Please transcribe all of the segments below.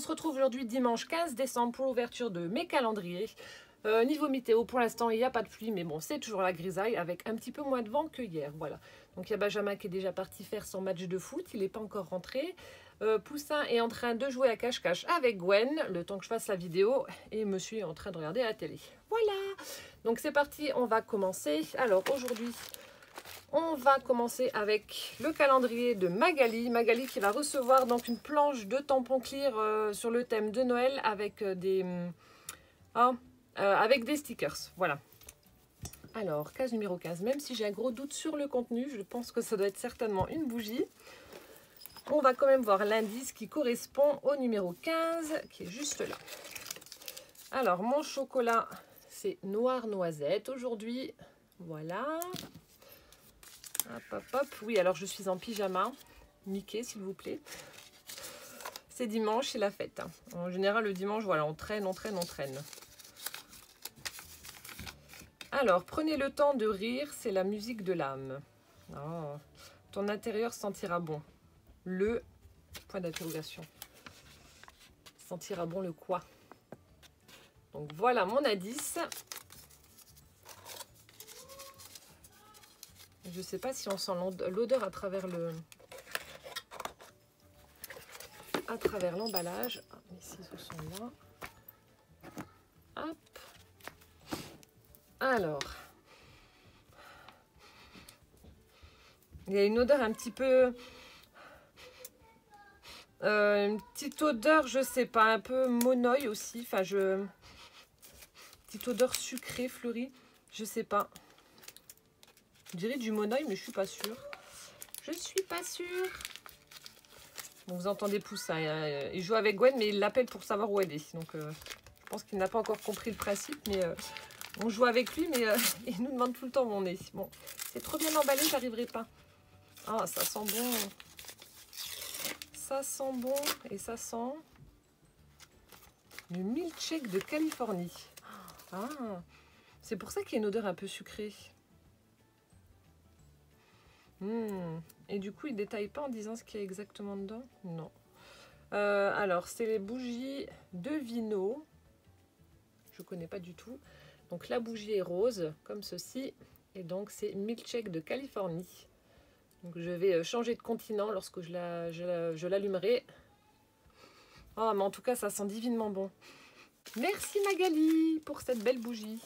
se retrouve aujourd'hui dimanche 15 décembre pour l'ouverture de mes calendriers. Niveau météo, pour l'instant, il n'y a pas de pluie, mais bon, c'est toujours la grisaille avec un petit peu moins de vent que hier. Voilà. Donc, il y a Benjamin qui est déjà parti faire son match de foot. Il n'est pas encore rentré. Poussin est en train de jouer à cache-cache avec Gwen, le temps que je fasse la vidéo. Et Monsieur est en train de regarder la télé. Voilà. Donc, c'est parti. On va commencer. Alors, aujourd'hui, on va commencer avec le calendrier de Magali. Magali qui va recevoir donc une planche de tampons clear sur le thème de Noël avec avec des stickers. Voilà. Alors, case numéro 15. Même si j'ai un gros doute sur le contenu, je pense que ça doit être certainement une bougie. On va quand même voir l'indice qui correspond au numéro 15, qui est juste là. Alors, mon chocolat, c'est noir noisette aujourd'hui. Voilà. Hop, hop, hop. Oui, alors je suis en pyjama. Mickey, s'il vous plaît. C'est dimanche, c'est la fête. En général, le dimanche, voilà, on traîne, on traîne, on traîne. Alors, prenez le temps de rire, c'est la musique de l'âme. Oh, ton intérieur sentira bon. Le point d'interrogation. Sentira bon le quoi? Donc, voilà mon indice. Je ne sais pas si on sent l'odeur à travers l'emballage. Mes ciseaux sont là. Hop. Alors. Il y a une odeur un petit peu... une petite odeur, je sais pas, un peu monoï aussi. Enfin, petite odeur sucrée, fleurie. Je sais pas. Je dirais du monoï, mais je suis pas sûre. Je suis pas sûre. Bon, vous entendez Poussin. Il joue avec Gwen, mais il l'appelle pour savoir où elle est. Donc, je pense qu'il n'a pas encore compris le principe. Mais on joue avec lui, mais il nous demande tout le temps où on est. Bon, c'est trop bien emballé, j'arriverai pas. Ah, ça sent bon. Ça sent bon et ça sent du milkshake de Californie. Ah, c'est pour ça qu'il y a une odeur un peu sucrée. Et du coup, il ne détaille pas en disant ce qu'il y a exactement dedans? Non. Alors, c'est les bougies de Vino. Je ne connais pas du tout. Donc, la bougie est rose, comme ceci. Et donc, c'est milkshake de Californie. Donc, je vais changer de continent lorsque je l'allumerai. Oh, mais en tout cas, ça sent divinement bon. Merci Magali pour cette belle bougie.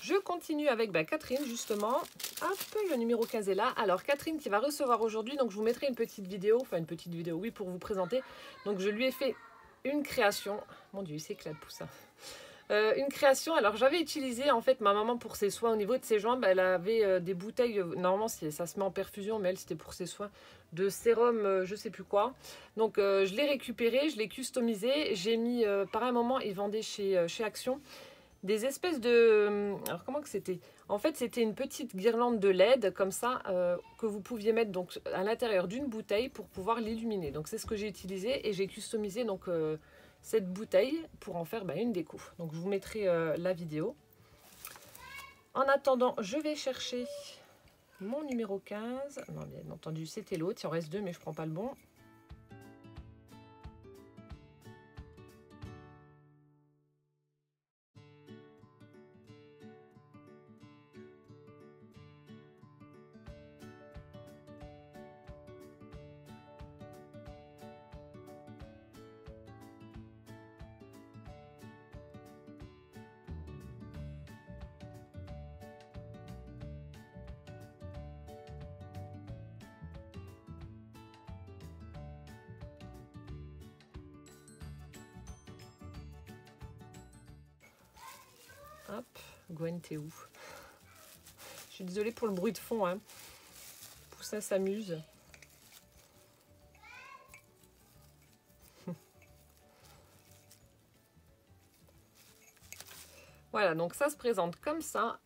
Je continue avec Catherine justement. Hop, le numéro 15 est là. Alors Catherine qui va recevoir aujourd'hui, donc je vous mettrai une petite vidéo, enfin une petite vidéo, oui, pour vous présenter. Donc je lui ai fait une création. Mon Dieu, c'est éclat de poussin. Une création, alors j'avais utilisé en fait ma maman pour ses soins au niveau de ses jambes. Elle avait des bouteilles, normalement ça se met en perfusion, mais elle c'était pour ses soins, de sérum je sais plus quoi. Donc je l'ai récupéré, je l'ai customisé. J'ai mis, par un moment ils vendaient chez Action des espèces de... alors comment que c'était? En fait c'était une petite guirlande de LED comme ça que vous pouviez mettre donc à l'intérieur d'une bouteille pour pouvoir l'illuminer. Donc c'est ce que j'ai utilisé et j'ai customisé donc... cette bouteille pour en faire une déco. Donc je vous mettrai la vidéo. En attendant, je vais chercher mon numéro 15. Non, bien entendu, c'était l'autre. Il en reste deux, mais je ne prends pas le bon. Hop, Gwen, t'es où? Je suis désolée pour le bruit de fond. Hein. Poussin s'amuse. Voilà, donc ça se présente comme ça.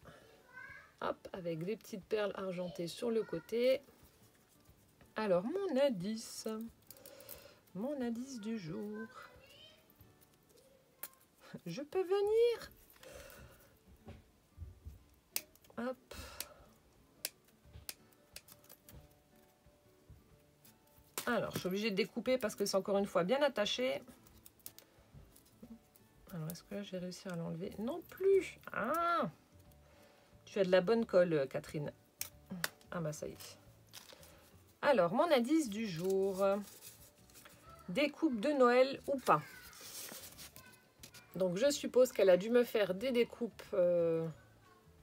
Hop, avec des petites perles argentées sur le côté. Alors, mon indice du jour. Je peux venir? Hop. Alors, je suis obligée de découper parce que c'est encore une fois bien attaché. Alors, est-ce que là, je vais réussir à l'enlever? Non plus. Ah, tu as de la bonne colle, Catherine. Ah bah ça y est. Alors, mon indice du jour. Découpe de Noël ou pas? Donc, je suppose qu'elle a dû me faire des découpes. Donc,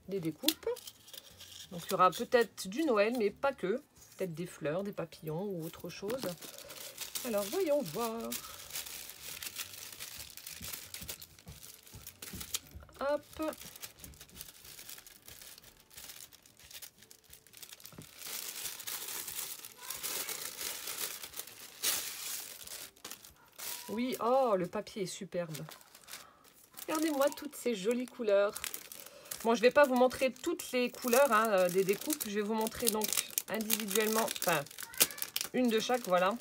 il y aura peut-être du Noël, mais pas que. Peut-être des fleurs, des papillons ou autre chose. Alors, voyons voir. Hop. Oui, oh, le papier est superbe. Regardez-moi toutes ces jolies couleurs. Bon, je ne vais pas vous montrer toutes les couleurs hein, des découpes. Je vais vous montrer donc individuellement, enfin, une de chaque, voilà.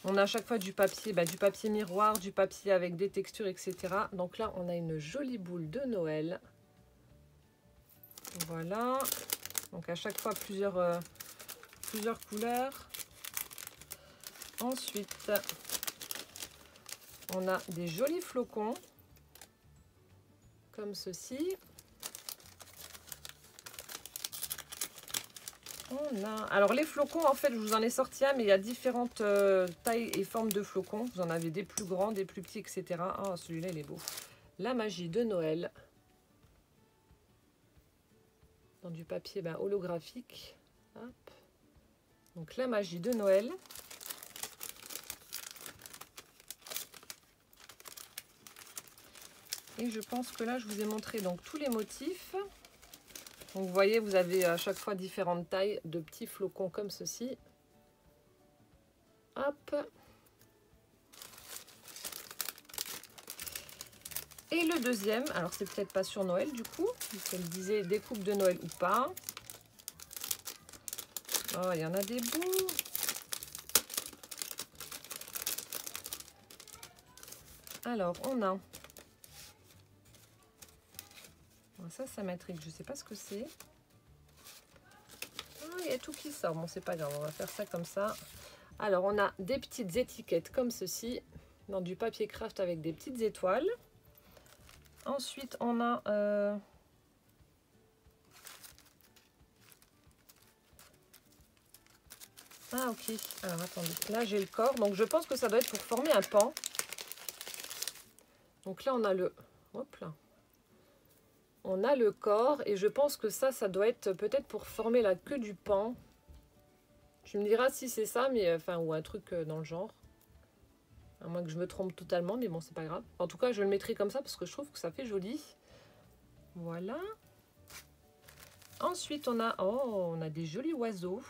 On a à chaque fois du papier miroir, du papier avec des textures, etc. Donc là, on a une jolie boule de Noël. Voilà. Donc à chaque fois, plusieurs couleurs. Ensuite, on a des jolis flocons, comme ceci. Alors les flocons, en fait, je vous en ai sorti un, mais il y a différentes tailles et formes de flocons. Vous en avez des plus grands, des plus petits, etc. Ah, celui-là, il est beau. La magie de Noël. Dans du papier holographique. Hop. Donc la magie de Noël. Et je pense que là, je vous ai montré donc tous les motifs. Donc vous voyez, vous avez à chaque fois différentes tailles de petits flocons comme ceci. Hop. Et le deuxième, alors c'est peut-être pas sur Noël du coup, puisqu'elle disait découpe de Noël ou pas. Oh, il y en a des beaux. Alors, on a... Ça m'intrigue, je sais pas ce que c'est. Ah, il y a tout qui sort, bon c'est pas grave, on va faire ça comme ça. Alors, on a des petites étiquettes comme ceci, dans du papier craft avec des petites étoiles. Ensuite, on a... Ah, ok. Alors, attendez. Là, j'ai le corps. Donc, je pense que ça doit être pour former un pan. Donc là, on a le... Hop là. On a le corps. Et je pense que ça doit être peut-être pour former la queue du pan. Tu me diras si c'est ça, mais enfin, ou un truc dans le genre. À moins que je me trompe totalement, mais bon, c'est pas grave. En tout cas, je le mettrai comme ça parce que je trouve que ça fait joli. Voilà. Ensuite, on a des jolis oiseaux.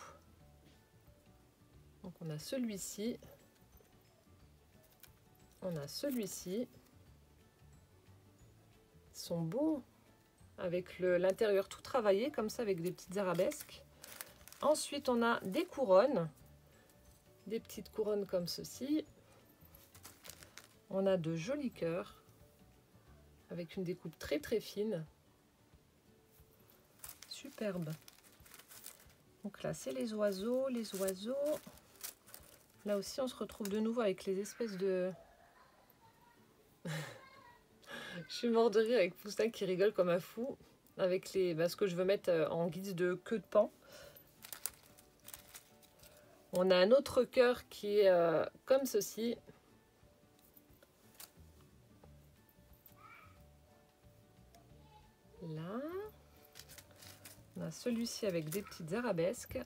Donc, on a celui-ci. On a celui-ci. Ils sont beaux. Avec l'intérieur tout travaillé, comme ça, avec des petites arabesques. Ensuite, on a des couronnes. Des petites couronnes comme ceci. On a de jolis cœurs. Avec une découpe très très fine. Superbe. Donc là, c'est les oiseaux. Les oiseaux. Là aussi, on se retrouve de nouveau avec les espèces de... Je suis mort de rire avec Poussin qui rigole comme un fou. Avec ce que je veux mettre en guise de queue de pan. On a un autre cœur qui est comme ceci. Là. On a celui-ci avec des petites arabesques.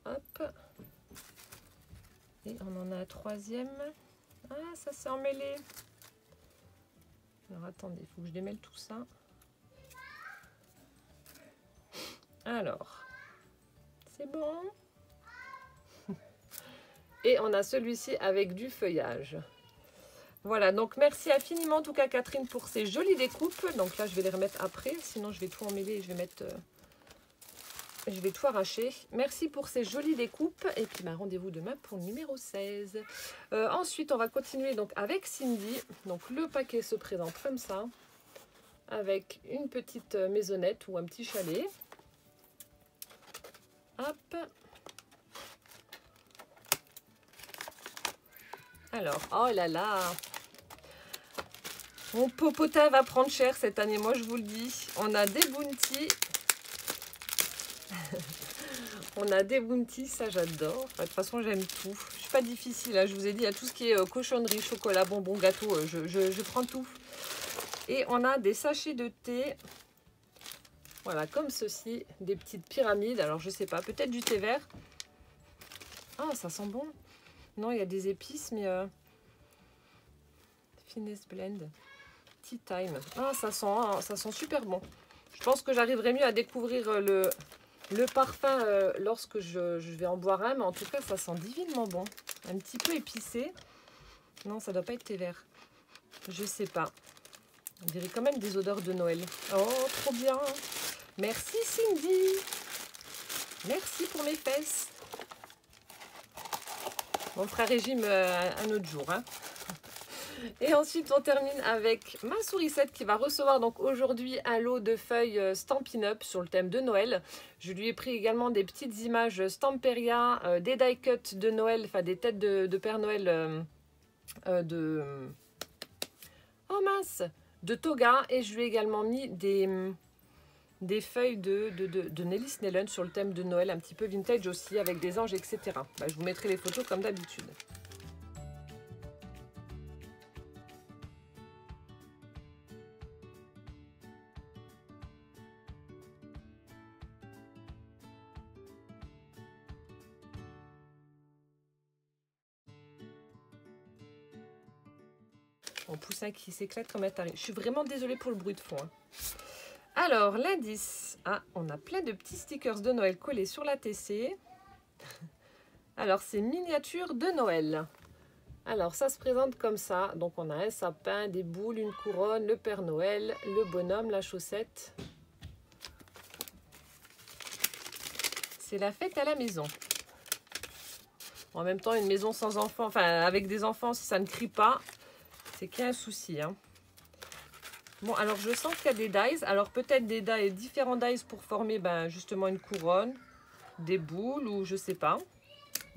Hop. Et on en a un troisième. Ah, ça s'est emmêlé. Alors, attendez, il faut que je démêle tout ça. Alors, c'est bon. Et on a celui-ci avec du feuillage. Voilà, donc merci infiniment en tout cas Catherine pour ces jolies découpes. Donc là, je vais les remettre après, sinon je vais tout emmêler et je vais mettre... je vais tout arracher. Merci pour ces jolies découpes. Et puis rendez-vous demain pour le numéro 16. Ensuite, on va continuer donc avec Cindy. Donc le paquet se présente comme ça. Avec une petite maisonnette ou un petit chalet. Hop. Alors, oh là là, mon popotin va prendre cher cette année, moi je vous le dis. On a des Bounty. On a des Bounty, ça j'adore. Enfin, de toute façon, j'aime tout. Je suis pas difficile, hein. Je vous ai dit, il y a tout ce qui est cochonnerie, chocolat, bonbons, gâteaux, je prends tout. Et on a des sachets de thé. Voilà, comme ceci, des petites pyramides. Alors, je sais pas, peut-être du thé vert. Ah, ça sent bon. Non, il y a des épices, mais... Finesse Blend. Tea Time. Ah, ça sent super bon. Je pense que j'arriverai mieux à découvrir le parfum lorsque je vais en boire un. Mais en tout cas, ça sent divinement bon. Un petit peu épicé. Non, ça doit pas être thé vert. Je sais pas. On dirait quand même des odeurs de Noël. Oh, trop bien. Merci Cindy. Merci pour mes fesses. On fera régime un autre jour. Hein. Et ensuite, on termine avec ma sourisette qui va recevoir donc aujourd'hui un lot de feuilles Stampin' Up sur le thème de Noël. Je lui ai pris également des petites images Stamperia, des die cuts de Noël, enfin des têtes de Père Noël oh mince, de Toga. Et je lui ai également mis des feuilles de Nelly Snellen sur le thème de Noël, un petit peu vintage aussi, avec des anges, etc. Bah, je vous mettrai les photos comme d'habitude. Mon poussin qui s'éclate comme un taré. Je suis vraiment désolée pour le bruit de fond. Hein. Alors, l'indice. Ah, on a plein de petits stickers de Noël collés sur la TC. Alors, c'est miniature de Noël. Alors, ça se présente comme ça. Donc, on a un sapin, des boules, une couronne, le Père Noël, le bonhomme, la chaussette. C'est la fête à la maison. En même temps, une maison sans enfants, enfin, avec des enfants, si ça ne crie pas, c'est qu'il y a un souci. Hein. Bon, alors, je sens qu'il y a des dies. Alors, peut-être des dies, différents dies pour former justement une couronne, des boules ou je sais pas,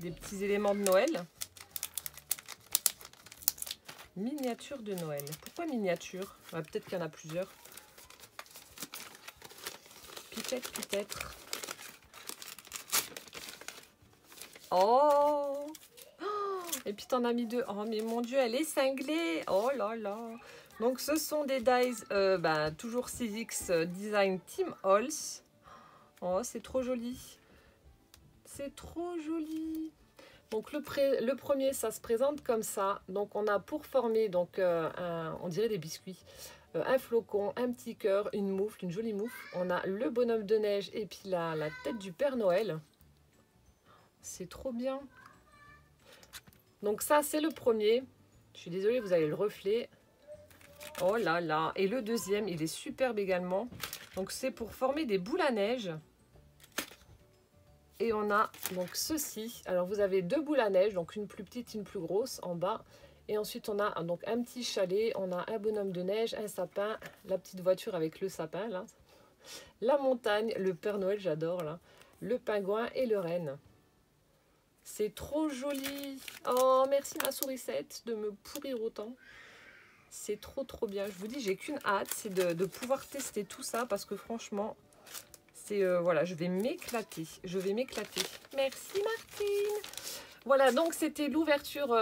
des petits éléments de Noël. Miniature de Noël. Pourquoi miniature? Peut-être qu'il y en a plusieurs. Peut-être. Oh! Et puis t'en as mis deux. Oh mais mon Dieu, elle est cinglée. Oh là là. Donc ce sont des dies toujours 6X Design Team Halls. Oh, c'est trop joli. C'est trop joli. Donc le premier, ça se présente comme ça. Donc on a pour former, donc on dirait des biscuits, un flocon, un petit cœur, une moufle, une jolie moufle. On a le bonhomme de neige et puis la tête du Père Noël. C'est trop bien. Donc ça, c'est le premier. Je suis désolée, vous avez le reflet. Oh là là. Et le deuxième, il est superbe également. Donc c'est pour former des boules à neige. Et on a donc ceci. Alors vous avez deux boules à neige, donc une plus petite, une plus grosse en bas. Et ensuite on a donc un petit chalet, on a un bonhomme de neige, un sapin, la petite voiture avec le sapin là. La montagne, le Père Noël, j'adore là. Le pingouin et le renne. C'est trop joli. Oh, merci ma sourisette de me pourrir autant. C'est trop bien. Je vous dis, j'ai qu'une hâte, c'est de pouvoir tester tout ça parce que franchement, c'est voilà, je vais m'éclater. Merci Martine. Voilà, donc c'était l'ouverture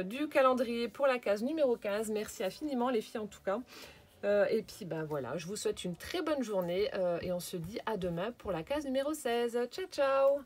du calendrier pour la case numéro 15. Merci infiniment les filles en tout cas. Et puis voilà, je vous souhaite une très bonne journée et on se dit à demain pour la case numéro 16. Ciao ciao.